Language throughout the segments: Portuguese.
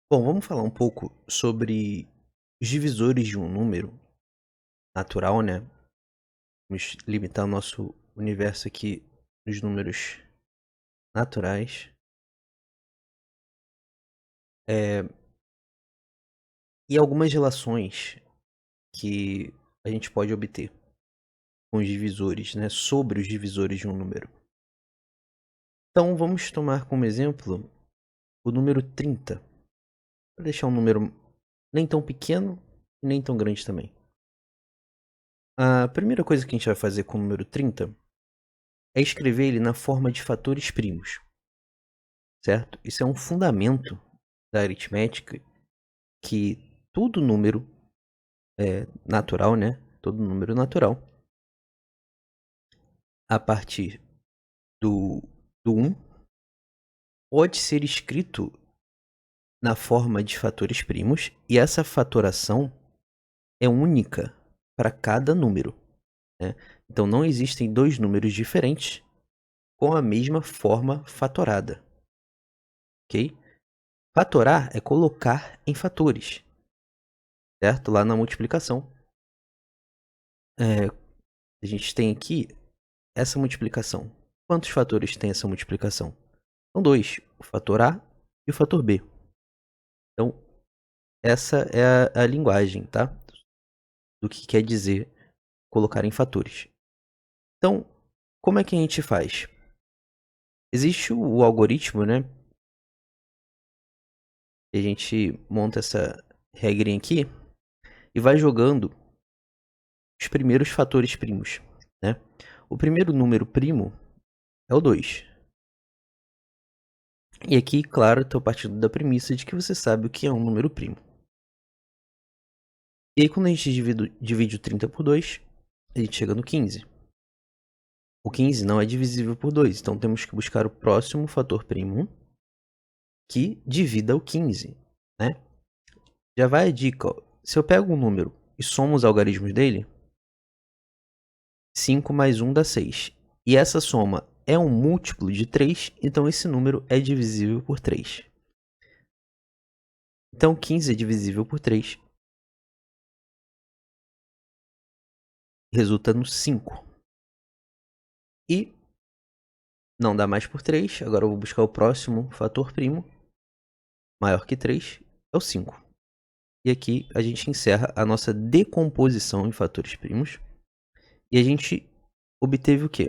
Bom, vamos falar um pouco sobre os divisores de um número natural, né? Vamos limitar o nosso universo aqui nos números naturais. É, e algumas relações que a gente pode obter com os divisores, né? Sobre os divisores de um número. Então, vamos tomar como exemplo o número 30. Para deixar um número nem tão pequeno e nem tão grande também. A primeira coisa que a gente vai fazer com o número 30 é escrever ele na forma de fatores primos. Certo? Isso é um fundamento da aritmética que todo número natural, né? Todo número natural, a partir do, do 1, pode ser escrito na forma de fatores primos, e essa fatoração é única para cada número. Né? Então não existem dois números diferentes com a mesma forma fatorada. Ok? Fatorar é colocar em fatores, certo? Lá na multiplicação. A gente tem aqui essa multiplicação. Quantos fatores tem essa multiplicação? São dois, o fator A e o fator B. Então, essa é a linguagem, tá? Do que quer dizer colocar em fatores. Então, como é que a gente faz? Existe o algoritmo, né? A gente monta essa regrinha aqui e vai jogando os primeiros fatores primos, né? O primeiro número primo é o 2. E aqui, claro, estou partindo da premissa de que você sabe o que é um número primo. E aí, quando a gente divide o 30 por 2, a gente chega no 15. O 15 não é divisível por 2, então temos que buscar o próximo fator primo que divida o 15, né? Já vai a dica, ó. Se eu pego um número e somo os algarismos dele, 5 mais 1 dá 6. E essa soma é um múltiplo de 3, então esse número é divisível por 3. Então 15 é divisível por 3, resulta no 5. E não dá mais por 3, agora eu vou buscar o próximo fator primo, maior que 3, é o 5. E aqui a gente encerra a nossa decomposição em fatores primos. E a gente obteve o quê?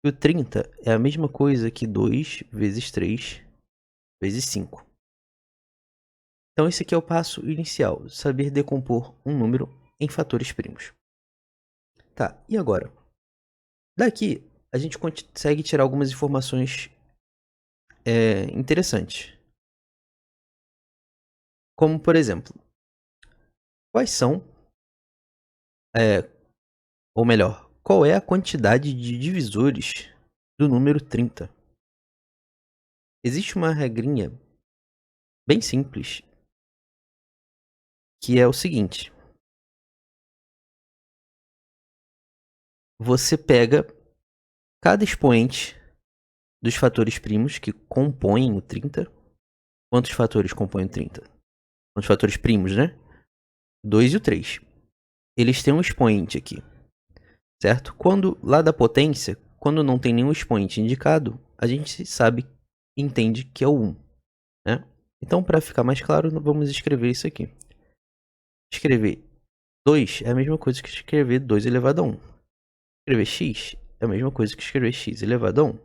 O 30 é a mesma coisa que 2 vezes 3 vezes 5. Então esse aqui é o passo inicial, saber decompor um número em fatores primos. Tá, e agora? Daqui a gente consegue tirar algumas informações interessantes. Como, por exemplo, quais são, ou melhor, qual é a quantidade de divisores do número 30? Existe uma regrinha bem simples, que é o seguinte: você pega cada expoente dos fatores primos que compõem o 30. Quantos fatores compõem o 30? Quantos fatores primos, né? 2 e o 3. Eles têm um expoente aqui, certo? Quando lá da potência, quando não tem nenhum expoente indicado, a gente sabe, entende que é o 1, né? Então, para ficar mais claro, vamos escrever isso aqui. Escrever 2 é a mesma coisa que escrever 2 elevado a 1. Escrever x é a mesma coisa que escrever x elevado a 1,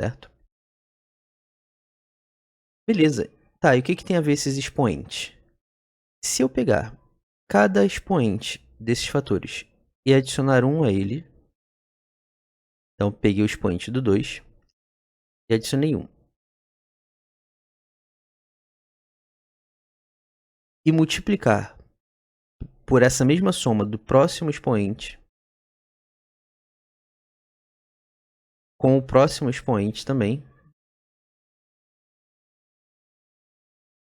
certo? Beleza. Tá, e o que tem a ver esses expoentes? Se eu pegar cada expoente desses fatores e adicionar 1 a ele, então peguei o expoente do 2 e adicionei 1. E multiplicar por essa mesma soma do próximo expoente com o próximo expoente também.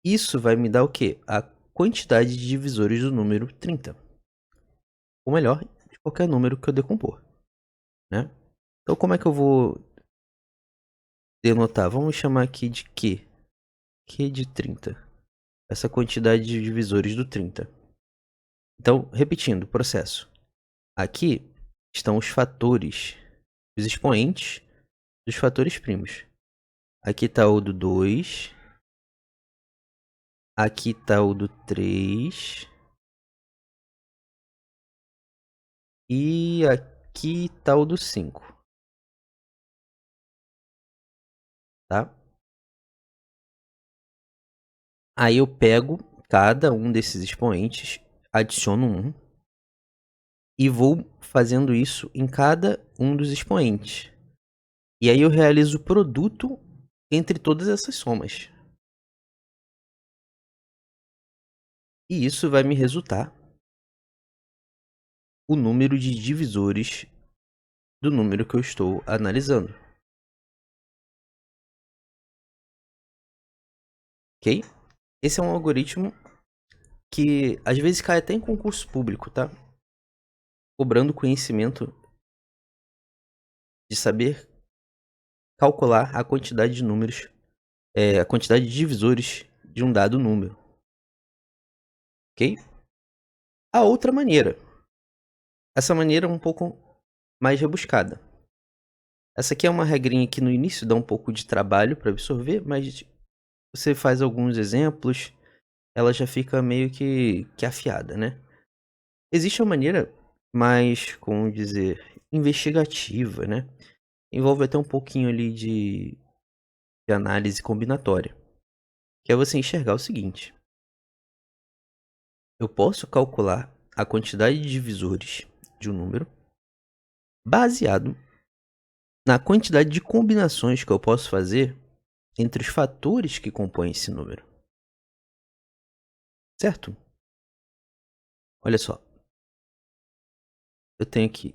Isso vai me dar o quê? A quantidade de divisores do número 30. Ou melhor, de qualquer número que eu decompor, né? Então como é que eu vou denotar? Vamos chamar aqui de Q. Q de 30. essa quantidade de divisores do 30. Então, repetindo o processo. Aqui estão os fatores, os expoentes dos fatores primos. Aqui está o do 2. Aqui está o do 3. E aqui está o do 5. Tá? Aí eu pego cada um desses expoentes, adiciono um e vou fazendo isso em cada um dos expoentes. E aí eu realizo o produto entre todas essas somas. E isso vai me resultar o número de divisores do número que eu estou analisando. Ok? Esse é um algoritmo que às vezes cai até em concurso público, tá? Cobrando conhecimento de saber calcular a quantidade de números, a quantidade de divisores de um dado número. Ok? A outra maneira. Essa maneira é um pouco mais rebuscada. Essa aqui é uma regrinha que no início dá um pouco de trabalho para absorver, mas você faz alguns exemplos, ela já fica meio que afiada, né? Existe uma maneira mais, como dizer, investigativa, né? Envolve até um pouquinho ali de análise combinatória. Que é você enxergar o seguinte. Eu posso calcular a quantidade de divisores de um número baseado na quantidade de combinações que eu posso fazer entre os fatores que compõem esse número. Certo? Olha só. Eu tenho aqui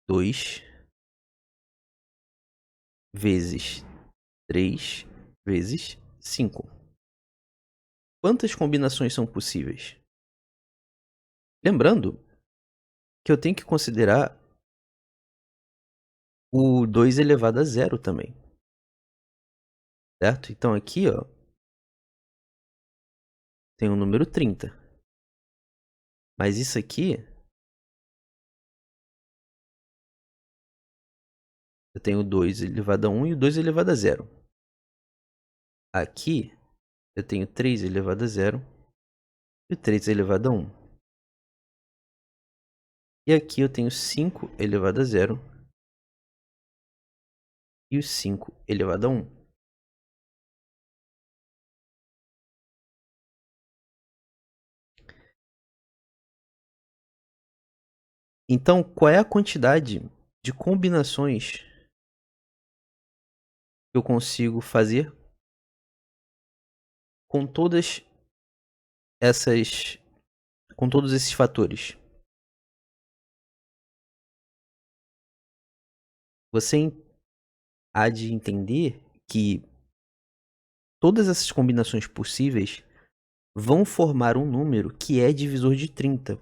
2 vezes 3 vezes 5. Quantas combinações são possíveis? Lembrando que eu tenho que considerar o 2 elevado a zero também. Certo? Então aqui, ó, tem o número 30. Mas isso aqui, eu tenho o 2 elevado a 1 e o 2 elevado a zero. Aqui, eu tenho 3 elevado a zero e o 3 elevado a 1. E aqui eu tenho 5 elevado a zero e o 5 elevado a 1. Então, qual é a quantidade de combinações que eu consigo fazer com todas essas, com todos esses fatores? Você há de entender que todas essas combinações possíveis vão formar um número que é divisor de 30,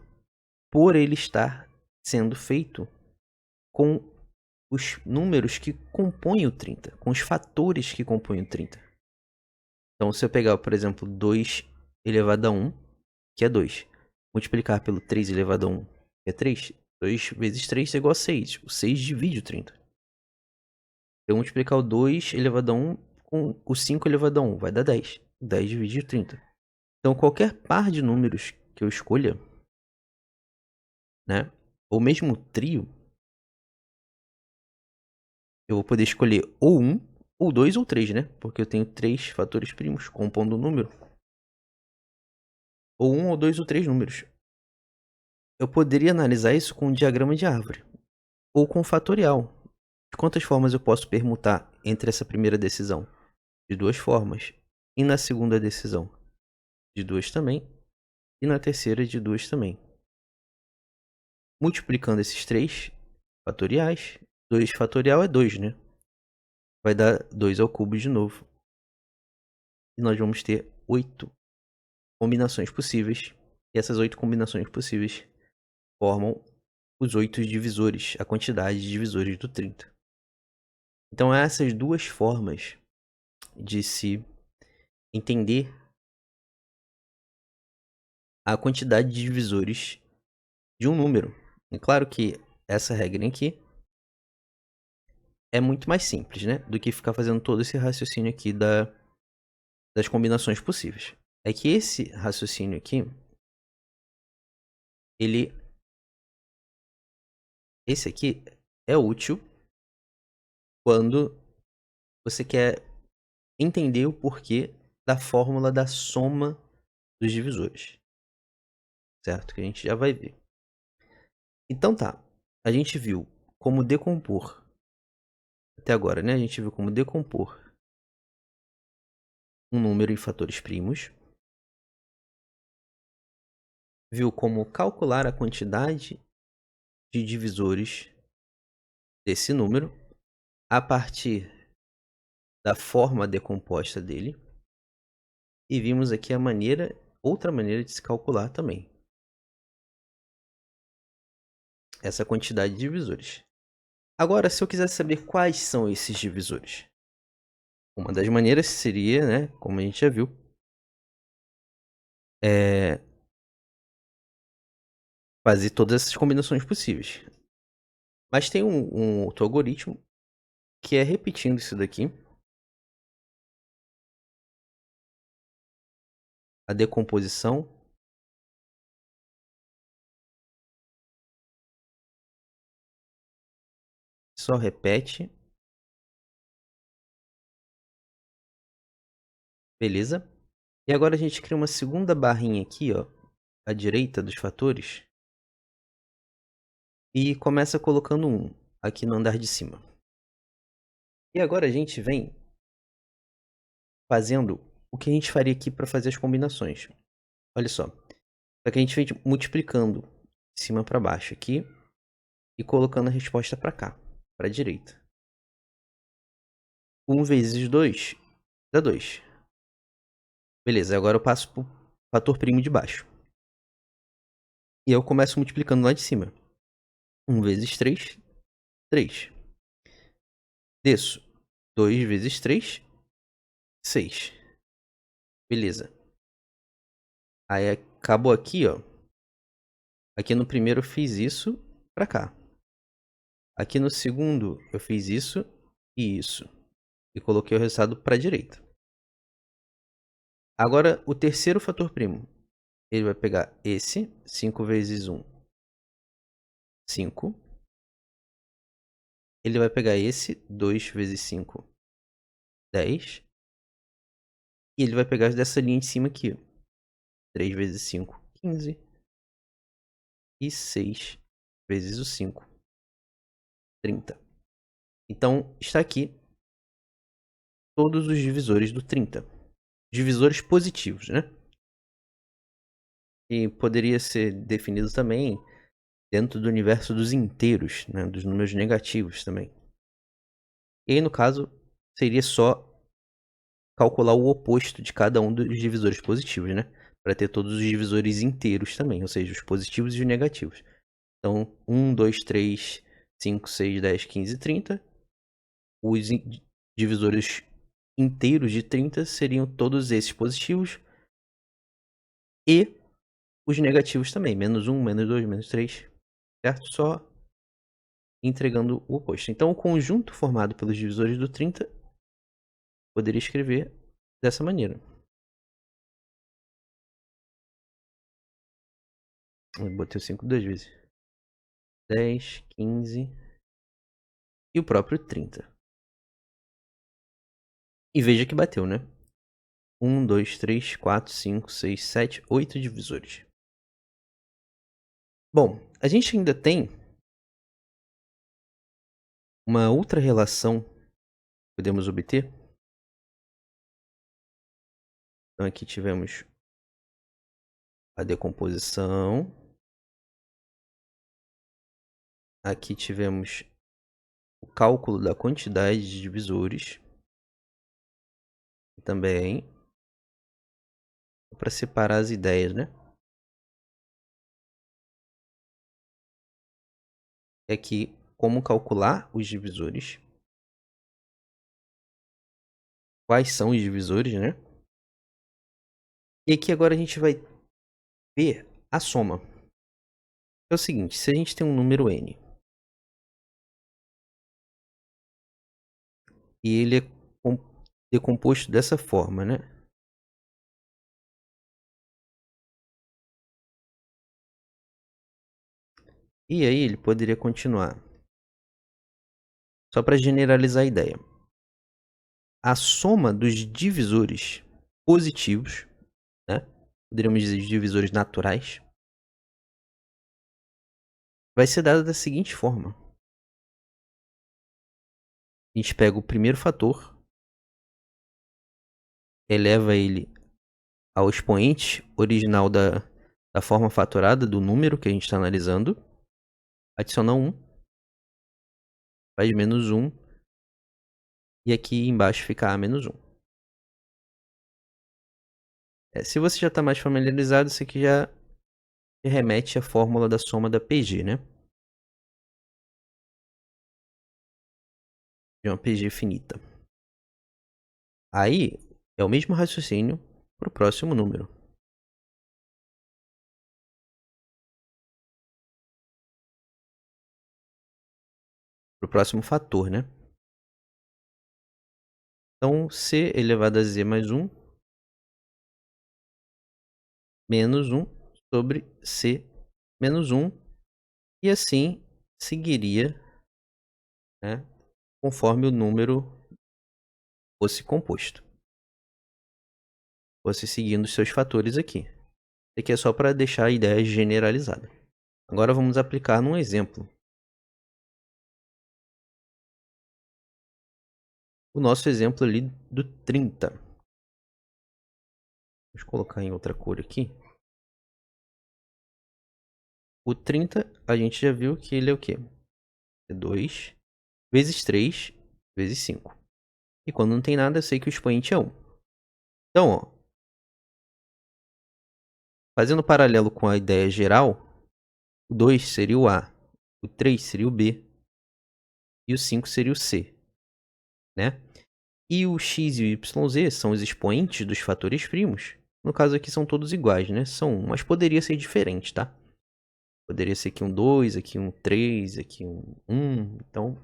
por ele estar sendo feito com os números que compõem o 30, com os fatores que compõem o 30. Então, se eu pegar, por exemplo, 2 elevado a 1, que é 2, multiplicar pelo 3 elevado a 1, que é 3, 2 vezes 3 é igual a 6. O 6 divide o 30. Eu multiplicar o 2 elevado a 1 com o 5 elevado a 1, vai dar 10. 10 divide o 30. Então, qualquer par de números que eu escolha, né, ou mesmo trio, eu vou poder escolher ou 1, ou 2 ou 3, né? Porque eu tenho 3 fatores primos compondo o número. Ou 1 ou 2 ou 3 números. Eu poderia analisar isso com um diagrama de árvore. Ou com fatorial. De quantas formas eu posso permutar entre essa primeira decisão? De 2 formas. E na segunda decisão? De 2 também. E na terceira de 2 também. Multiplicando esses 3 fatoriais. 2 fatorial é 2, né? Vai dar 2 ao cubo de novo. E nós vamos ter 8 combinações possíveis. E essas 8 combinações possíveis formam os 8 divisores, a quantidade de divisores do 30. Então, essas duas formas de se entender a quantidade de divisores de um número. É claro que essa regra aqui é muito mais simples, né? Do que ficar fazendo todo esse raciocínio aqui das combinações possíveis. É que esse raciocínio aqui, esse aqui é útil quando você quer entender o porquê da fórmula da soma dos divisores, certo? Que a gente já vai ver. Então tá, a gente viu como decompor, até agora, né? A gente viu como decompor um número em fatores primos, viu como calcular a quantidade de divisores desse número a partir da forma decomposta dele, e vimos aqui outra maneira de se calcular também essa quantidade de divisores. Agora, se eu quiser saber quais são esses divisores, uma das maneiras seria, né, como a gente já viu, fazer todas essas combinações possíveis. Mas tem um outro algoritmo que é repetindo isso daqui, a decomposição, só repete, beleza? E agora a gente cria uma segunda barrinha aqui, ó, à direita dos fatores, e começa colocando 1 aqui no andar de cima. E agora a gente vem fazendo o que a gente faria aqui para fazer as combinações. Olha só. Só que a gente vem multiplicando de cima para baixo aqui e colocando a resposta para cá, para a direita. 1 vezes 2 dá 2. Beleza, agora eu passo para o fator primo de baixo. E eu começo multiplicando lá de cima. 1 vezes 3, 3. Desço. 2 vezes 3, 6. Beleza. Aí acabou aqui, ó. Aqui no primeiro eu fiz isso para cá. Aqui no segundo eu fiz isso e isso. E coloquei o resultado para a direita. Agora o terceiro fator primo. Ele vai pegar esse, 5 vezes 1, 5. Ele vai pegar esse, 2 vezes 5, 10. E ele vai pegar dessa linha de cima aqui, 3 vezes 5, 15. E 6 vezes o 5, 30. Então, está aqui todos os divisores do 30. Divisores positivos, né? E poderia ser definido também dentro do universo dos inteiros, né? Dos números negativos também. E aí, no caso, seria só calcular o oposto de cada um dos divisores positivos, né? Para ter todos os divisores inteiros também, ou seja, os positivos e os negativos. Então, 1, 2, 3, 5, 6, 10, 15, 30. Os divisores inteiros de 30 seriam todos esses positivos e os negativos também, menos 1, menos 2, menos 3, certo? Só entregando o oposto. Então, o conjunto formado pelos divisores do 30 poderia escrever dessa maneira. Eu botei o 5 duas vezes. 10, 15 e o próprio 30. E veja que bateu, né? 1, 2, 3, 4, 5, 6, 7, 8 divisores. Bom, a gente ainda tem uma outra relação que podemos obter. Então aqui tivemos a decomposição. Aqui tivemos o cálculo da quantidade de divisores. Também para separar as ideias, né? É aqui como calcular os divisores. Quais são os divisores, né? E aqui agora a gente vai ver a soma. É o seguinte, se a gente tem um número n e ele é decomposto dessa forma, né? E aí ele poderia continuar. Só para generalizar a ideia. A soma dos divisores positivos, né? Poderíamos dizer divisores naturais, vai ser dada da seguinte forma. A gente pega o primeiro fator, eleva ele ao expoente original da forma fatorada do número que a gente está analisando, adiciona 1, faz menos 1, e aqui embaixo fica a menos 1. Se você já está mais familiarizado, isso aqui já remete à fórmula da soma da PG, né? De uma PG finita. Aí, é o mesmo raciocínio para o próximo número. Para o próximo fator, né? Então, C elevado a Z mais 1 menos 1 sobre C menos 1. E assim seguiria, né, conforme o número fosse composto. Fosse seguindo os seus fatores aqui. Isso aqui é só para deixar a ideia generalizada. Agora vamos aplicar num exemplo. O nosso exemplo ali do 30. Vamos colocar em outra cor aqui. O 30, a gente já viu que ele é o quê? É 2 vezes 3 vezes 5. E quando não tem nada, eu sei que o expoente é 1. Então, ó, fazendo paralelo com a ideia geral, o 2 seria o A, o 3 seria o B e o 5 seria o C, né? E o x e o yz são os expoentes dos fatores primos. No caso aqui são todos iguais, né? São 1, mas poderia ser diferente, tá? Poderia ser aqui um 2, aqui um 3, aqui um 1. Então,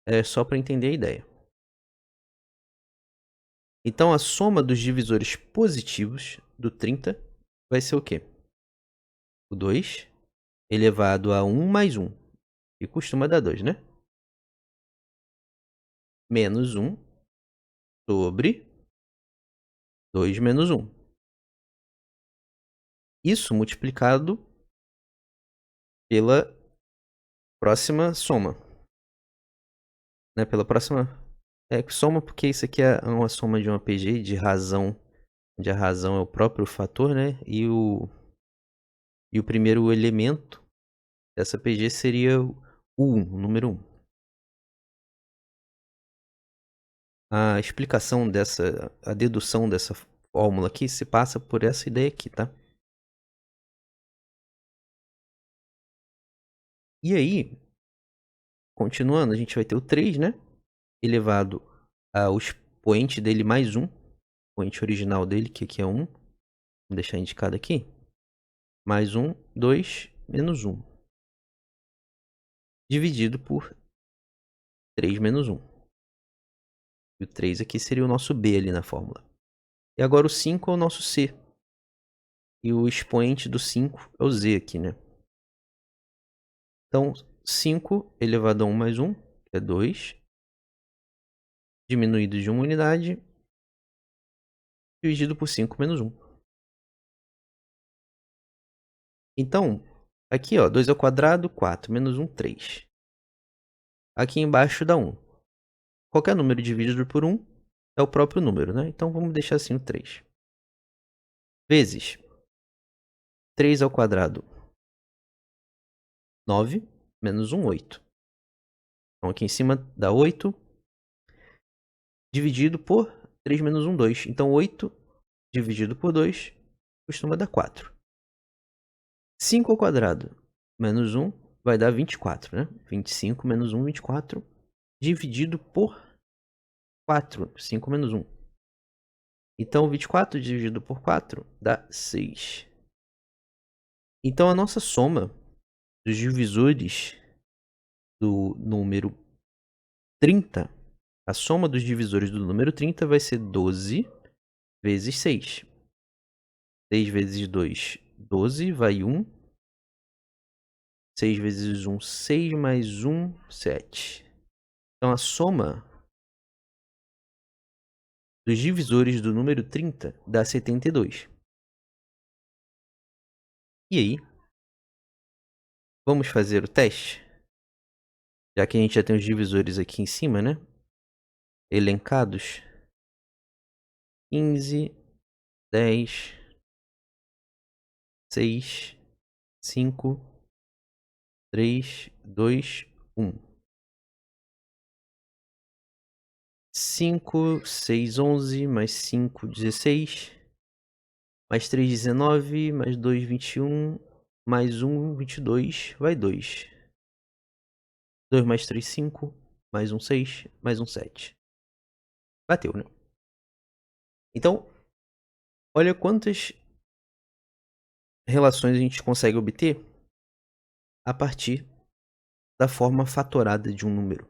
é só para entender a ideia. Então, a soma dos divisores positivos do 30 vai ser o quê? O 2 elevado a 1 mais 1. E costuma dar 2, né? Menos 1 sobre 2 menos 1. Isso multiplicado pela próxima soma. Né? Pela próxima soma, porque isso aqui é uma soma de uma PG de razão, onde a razão é o próprio fator, né? E o primeiro elemento dessa PG seria o 1, o número 1. A explicação a dedução dessa fórmula aqui se passa por essa ideia aqui, tá? E aí, continuando, a gente vai ter o 3, né? Elevado ao expoente dele mais 1. O expoente original dele, que aqui é 1. Vamos deixar indicado aqui. Mais 1, 2, menos 1. Dividido por 3 menos 1. E o 3 aqui seria o nosso B ali na fórmula. E agora o 5 é o nosso C. E o expoente do 5 é o Z aqui, né? Então, 5 elevado a 1 mais 1 é 2. Diminuído de 1 unidade. Dividido por 5 menos 1. Então, aqui, ó, 2 ao quadrado, 4. Menos 1, 3. Aqui embaixo dá 1. Qualquer número dividido por 1 é o próprio número, né? Então, vamos deixar assim o 3. Vezes 3 ao quadrado, 9. Menos 1, 8. Então, aqui em cima dá 8. Dividido por 3 menos 1, 2. Então, 8 dividido por 2 costuma dar 4. 5 ao quadrado menos 1 vai dar 24, né? 25 menos 1, 24. Dividido por 4. 5 menos 1. Então, 24 dividido por 4 dá 6. Então a nossa soma dos divisores do número 30, a soma dos divisores do número 30 vai ser 12 vezes 6. 6 vezes 2, 12, vai 1. 6 vezes 1, 6 mais 1, 7. Então a soma dos divisores do número 30 dá 72. E aí, vamos fazer o teste? Já que a gente já tem os divisores aqui em cima, né? Elencados. 15, 10, 6, 5, 3, 2, 1. 5, 6, 11, mais 5, 16, mais 3, 19, mais 2, 21, mais 1, 22, vai 2. 2 mais 3, 5, mais 1, 6, mais 1, 7. Bateu, né? Então, olha quantas relações a gente consegue obter a partir da forma fatorada de um número.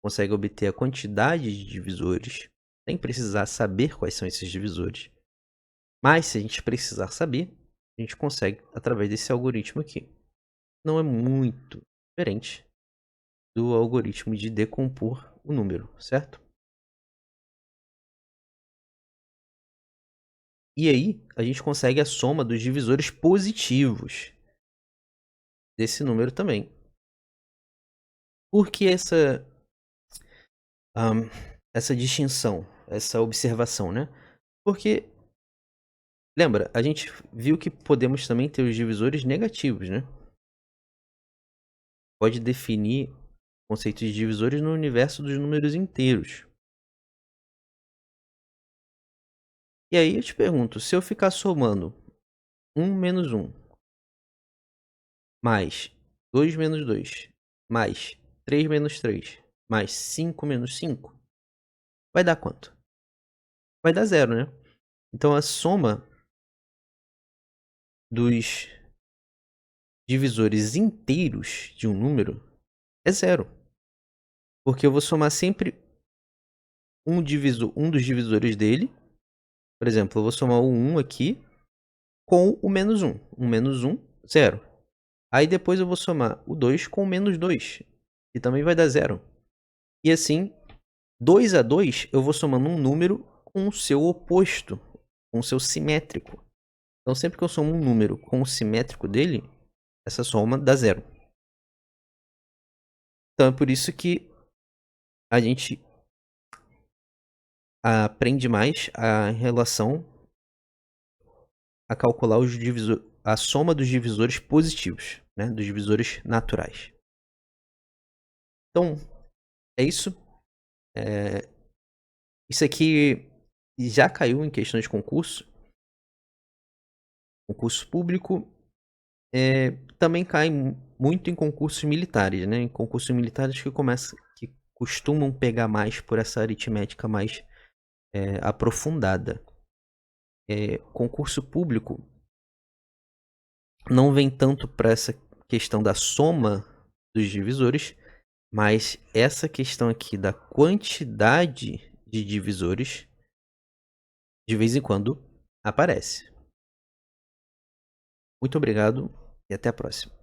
Consegue obter a quantidade de divisores, sem precisar saber quais são esses divisores. Mas se a gente precisar saber, a gente consegue através desse algoritmo aqui. Não é muito diferente do algoritmo de decompor o número, certo? E aí, a gente consegue a soma dos divisores positivos desse número também. Por que essa distinção, essa observação, né? Porque, lembra, a gente viu que podemos também ter os divisores negativos, né? Pode definir conceitos de divisores no universo dos números inteiros. E aí eu te pergunto, se eu ficar somando 1 menos 1, mais 2 menos 2, mais 3 menos 3, mais 5 menos 5, vai dar quanto? Vai dar 0, né? Então a soma dos divisores inteiros de um número é 0. Porque eu vou somar sempre um dos divisores dele. Por exemplo, eu vou somar o 1 aqui com o menos 1. 1 menos 1, 0. Aí depois eu vou somar o 2 com o menos 2, que também vai dar 0. E assim, 2 a 2, eu vou somando um número com o seu oposto, com o seu simétrico. Então sempre que eu somo um número com o simétrico dele, essa soma dá 0. Então é por isso que a gente aprende mais a relação a calcular a soma dos divisores positivos, né? Dos divisores naturais. Então, é isso. Isso aqui já caiu em questões de concurso público. Também cai muito em concursos militares, né? Em concursos militares que costumam pegar mais por essa aritmética mais aprofundada. Concurso público não vem tanto para essa questão da soma dos divisores, mas essa questão aqui da quantidade de divisores, de vez em quando, aparece. Muito obrigado e até a próxima.